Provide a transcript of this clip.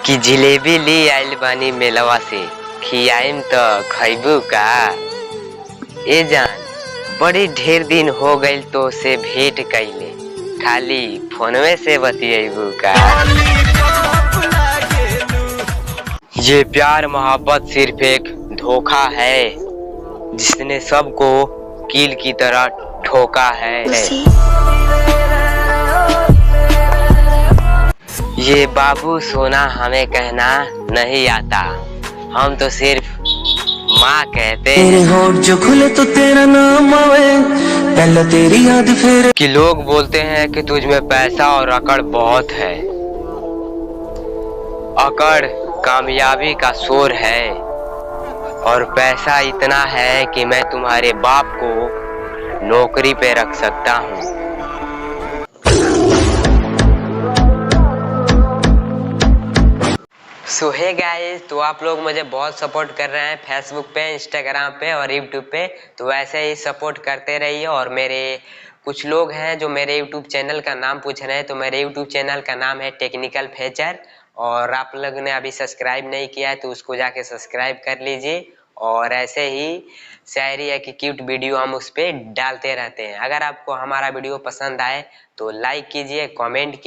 कि जिलेबी ली आइल बानी मेलवा से, खियाइम त खैबू का। ए जान, बड़ी ढेर दिन हो गइल तो से भेंट कइले, खाली फोनवे से बतियाबू का। ये प्यार मोहब्बत सिर्फ एक धोखा है, जिसने सबको कील की तरह ठोका है। ये बाबू सोना हमें कहना नहीं आता, हम तो सिर्फ माँ कहते हैं। होठ जो खुले तो तेरा नाम आवे, पहले तेरी याद फिर। कि लोग बोलते हैं कि तुझ में पैसा और अकड़ बहुत है। अकड़ कामयाबी का शोर है, और पैसा इतना है कि मैं तुम्हारे बाप को नौकरी पे रख सकता हूँ। सो हे गाइस, तो आप लोग मुझे बहुत सपोर्ट कर रहे हैं फेसबुक पे, इंस्टाग्राम पे और यूट्यूब पे, तो वैसे ही सपोर्ट करते रहिए। और मेरे कुछ लोग हैं जो मेरे यूट्यूब चैनल का नाम पूछ रहे हैं, तो मेरे यूट्यूब चैनल का नाम है टेक्निकल फ्यूचर, और आप लोग ने अभी सब्सक्राइब नहीं किया है तो उसको जाके सब्सक्राइब कर लीजिए। और ऐसे ही शायरी है कि क्यूट वीडियो हम उस पर डालते रहते हैं। अगर आपको हमारा वीडियो पसंद आए तो लाइक कीजिए, कॉमेंट कीजिए।